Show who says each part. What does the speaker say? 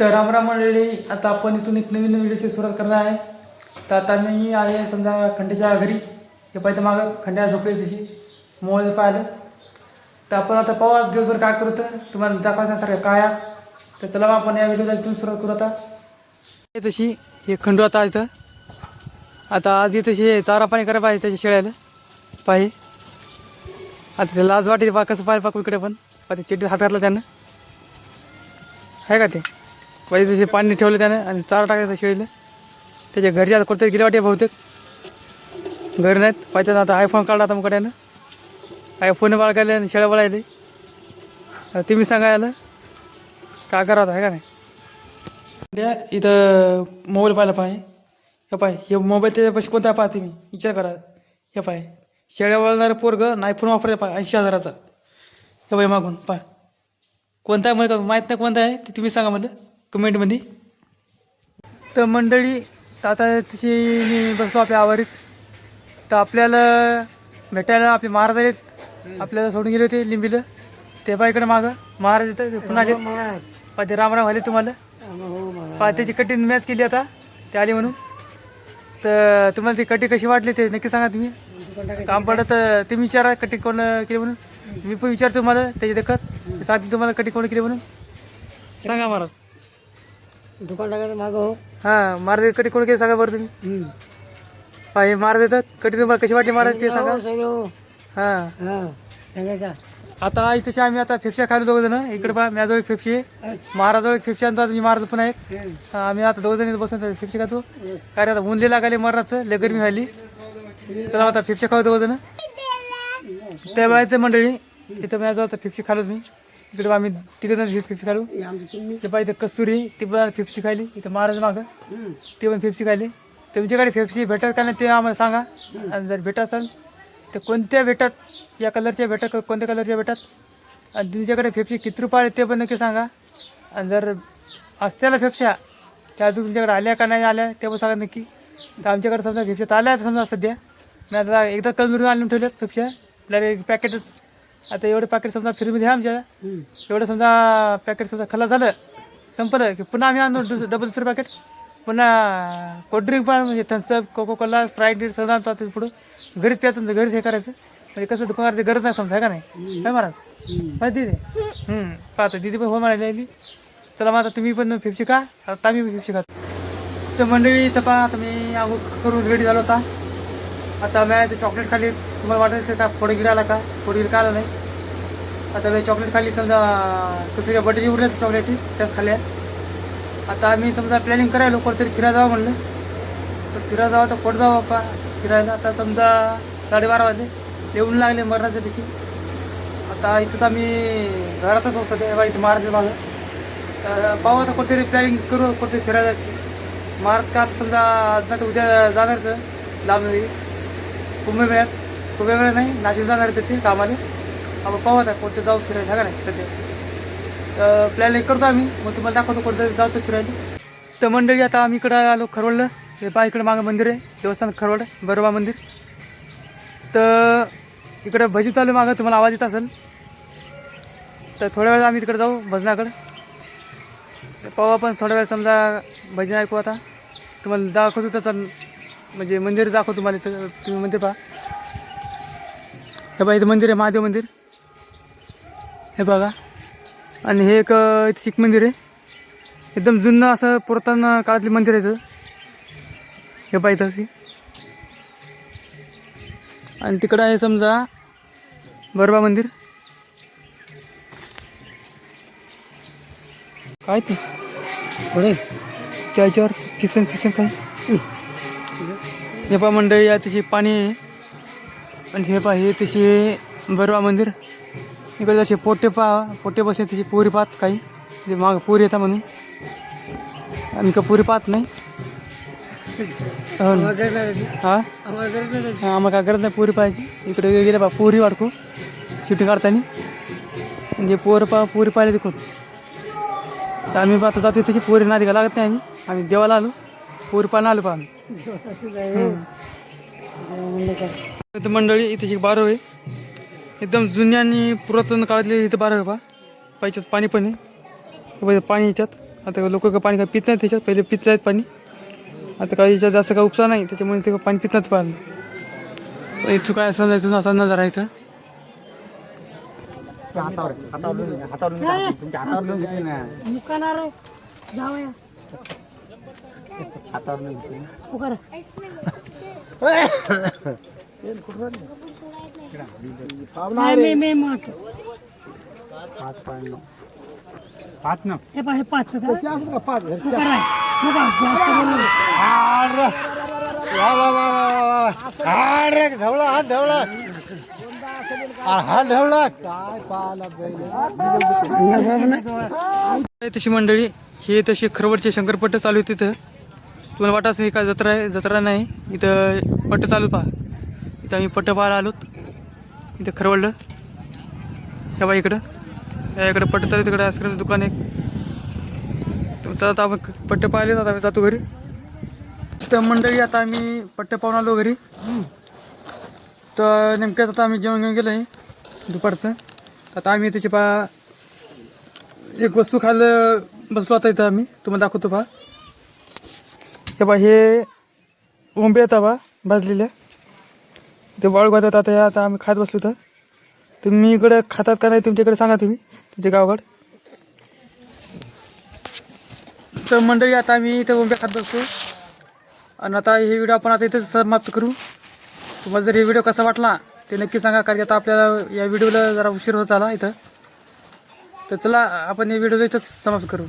Speaker 1: तर रामराम मंडळी, आता आपण इथून एक नवीन व्हिडिओची सुरुवात करणार आहे. तर आता मी आहे समजा खंड्याच्या घरी. हे पाहिजे मागं खंड्या झोपली तशी मोबाईल पाहिलं. तर आपण आता पाहू आज दिवसभर काय करू तर तुम्हाला दाखवण्यासारखं काय आज. तर चला मग आपण या व्हिडिओला इथून सुरुवात करू. आता तशी हे खंडू आता इथं आता आज इथं हे चारा पाणी करायला पाहिजे त्याच्या शेळ्याला पाहिजे. आता ते लाज वाटते पा कसं पाहिजे पाकू इकडे पण ते चिड्डीत हात घातला त्यानं आहे का ते पाहिजे तसे पाणी ठेवलं त्यानं आणि चारा टाकायचा शेळीला. त्याच्या घरी आता कुठेतरी गेले वाटे बहुतेक घरी नाहीत पाहिजे. आता आयफोन काढला आता मग त्यानं आयफोन बाळगायला आणि शेळ्या बळायले. तुम्ही सांगायला काय करावं आहे का नाही. इथं मोबाईल पाहायला पाहिजे. हे पाय हे मोबाईल त्याच्यापाशी कोणता पाहा तुम्ही विचार करा. हे पाय शेळ्या वळणारं पोरगं आणि आयफोन वापरायला पाय 80,000चा. हे बाई मागून पाय कोणता आहे मला माहीत नाही कोणता आहे ते तुम्ही सांगा मला कमेंटमध्ये. तर मंडळी तर आता तशी मी बसलो आपल्या आवारीत. तर आपल्याला भेटायला आपले महाराज आहेत आपल्याला सोडून गेले होते लिंबीला. ते पा इकडे मागं महाराज येतं पुन्हा आले पा ते रामराम आले तुम्हाला पा त्याची कठीण मॅच केली आता ते आली म्हणून. तर तुम्हाला ती कटी कशी वाटली ते नक्की सांगा तुम्ही. काम पडलं तर तुम्ही विचारा कटी कोण केली म्हणून. मी पण विचारतो तुम्हाला त्याची दखत सांगते तुम्हाला कटी कोण केली म्हणून सांगा महाराज.
Speaker 2: दुकान टाकायचं मागं हो.
Speaker 1: हां महाराज कटी कोण केली सांगा बरं तुम्ही. पा हे महाराज येतात कटी तुम्हाला कशी वाटली महाराज ते सांगा. हां
Speaker 2: सांगायचा
Speaker 1: आता इथे आम्ही आता फेफशा खायला दोघं जण. इकडे पहा माझ्याजवळ एक फेफशी आहे महाराजजवळ एक फेफशी आणतो. मी महाराज पण आहेत. आम्ही आता दोघं जण बसून फेफशी खातो. काय रे आता ऊन लिहिला लागले मरणाचं लय गरमी व्हायली. चला आता फेफशा खाऊ दोघं जण. त्या बायचं मंडळी इथं माझ्याजवळ आता फेफशी खालो मी. इकडे आम्ही तिघं जण फेफशी खालो. ते पाहिजे कस्तुरी ती पण फेफशी खायली. इथं महाराज मागं ते पण फेफशी खायली. तुमच्याकडे फेफशी भेटत का नाही ते आम्हाला सांगा. आणि जर भेटत असेल ते कोणत्या भेटत या कलरच्या भेटत कोणत्या कलरच्या भेटत आणि तुमच्याकडे फेफशी किती रुपये ते पण नक्की सांगा. आणि जर असत्याला फेफशा त्या अजून तुमच्याकडे आल्या का नाही आल्या ते पण सांगा नक्की. तर आमच्याकडे समजा फेफशा आल्या समजा सध्या मी आता एकदा कलरून आणून ठेवल्यात फेफशा आपल्याला एक पॅकेटच. आता एवढं पॅकेट समजा फ्रीमध्ये आहे आमच्या एवढं समजा पॅकेट समजा खल्ला झालं संपलं की पुन्हा आम्ही आणू दुसरं पॅकेट. पुन्हा कोल्ड्रिंक पण म्हणजे थम्सअप कोको कोला स्प्राईट सगळं आणतो पुढं घरीच प्यायचं घरीच हे करायचं. म्हणजे कसं दुकानाची गरज नाही समजा आहे का नाही काय महाराज माहिती दिदी पाहतो दिदी पण हो म्हणाली. चला मग आता तुम्ही पण फेफशी खा आता आम्ही पण फेफशी खातो. तर मंडळी इथं पहा आता मी आंघोळ करून रेडी झालो होता. आता मी ते चॉकलेट खाली तुम्हाला वाटायचं का फोड गिरा आला का फोड गिरा का आला नाही. आता मी चॉकलेट खाली समजा कसं काय बर्थडे उरल्या चॉकलेटी त्याच खाल्ल्या. आता आम्ही समजा प्लॅनिंग करायलो कुठेतरी फिरायला जावं म्हणलं. तर फिरायला जावं तर कुठं जावं बाप्पा फिरायला. आता समजा 12:30 वाजले येऊन लागले मरणाच्यापैकी. आता इथंच आम्ही घरातच होतो सध्या बा इथं महाराज माझं. पाहू आता कुठेतरी प्लॅनिंग करू कुठेतरी फिरायला जायचं. महाराज का आता समजा आज नाही तर उद्या जाणार तर लांब नदी कुंभमेळ्यात नाही नाशिक जाणार तर ते कामाला. आपण पाहू आता कोणतं जाऊ फिरायला का नाही सध्या. प्लॅनिंग करतो आम्ही मग तुम्हाला दाखवतो कोणतं जातो फिरायला. तर मंडळी आता आम्ही इकडं आलो खरवडलं. हे पहा इकडं मागं मंदिर आहे देवस्थान खरवड बरोबा मंदिर. तर इकडं भजी चालू मागं तुम्हाला आवाज येत असेल. तर थोड्या वेळ आम्ही तिकडे जाऊ भजनाकडं. तर पाहू आपण थोड्या वेळ समजा भजन ऐकू. आता तुम्हाला दाखवतो त्याचं म्हणजे मंदिर दाखवतो तुम्हाला. इथं तुम्ही मंदिर पहा हे बघा इथं मंदिर आहे महादेव मंदिर हे बघा. आणि हे एक शीख मंदिर आहे एकदम जुनं असं पुरातन काळातले मंदिर आहे इथं हे पहा इथं. आणि तिकडं आहे समजा बरोबा मंदिर. काय ते थोडे त्याच्यावर किसन काय हे पहा मंडळी आहे तशी पाणी आहे. आणि हे पहा हे तशी बरोबा मंदिर. इकडे जसे पोटे बसले तशी पोरी पाहत काही ते मागं पोरी येतात म्हणून आम्ही का पोरी पाहत नाही. हां आम्हाला काय गरज नाही पोरी पाहायची. इकडे गेले बा पोरी वाढको शूटिंग काढताना म्हणजे पोरी पाहिले तिकडून. तर आम्ही आता जातो तशी पोरी नादी का लागत नाही. आम्ही देवाला आलो पोरी पाहणं आलो पहा आम्ही. मंडळी इथे बारव आहे एकदम जुन्या आणि पुरातन काळातले इथं बारव आहे पहा. पाहिजे पाणी पण आहे पाणी याच्यात आता लोक पाणी काय पित नाहीत त्याच्यात, पहिले पित आहेत पाणी. आता काही याच्यात जास्त काय उपसा नाही त्याच्यामुळे ते पाणी पित नाहीत पाणी. इथं काय समजायचं असा नजारा इथं.
Speaker 2: मुकाणार जाऊया उकार. हे पहा, हे 5
Speaker 1: तशी मंडळी ही तशी खरवडचे शंकरपट्ट चालू आहे तिथं. तुम्हाला वाटत नाही का जत्रा आहे? जत्रा नाही, इथं पट्ट चालू पहा. इथं आम्ही पट्ट पाहायला आलोत. इथं खरवडलं हे बा इकडं, इकडं पट्ट चालू, तिकडं आईस्क्रीमचं दुकान आहे. तर आता आपण पट्ट पाहिले, आता आम्ही जातो घरी. तर मंडळी आता आम्ही पट्ट पाहून आलो घरी. तर नेमक्याच आता आम्ही जेवण घेऊन गेलो आहे दुपारचं. आता आम्ही त्याची एक वस्तू खायला बसलो आता इथं आम्ही, तुम्हाला दाखवतो पहा. हे बा हे ओंबे येतात बा भाजलेल्या, ते वाळू घालतात. आता आम्ही खात बसलो. तर तुम्ही इकडे खातात का नाही तुमच्याकडे सांगा, तुम्ही तुमच्या गावाकडे. तर मंडळी आता आम्ही इथं ओंबे खात बसतो. आणि आता हे व्हिडिओ आपण आता इथेच समाप्त करू. तुम्हाला जर हे व्हिडिओ कसा वाटला ते नक्की सांगा, कारण की आता आपल्याला या व्हिडिओला जरा उशीर होत आला इथं. तर चला आपण हे व्हिडिओला इथंच समाप्त करू.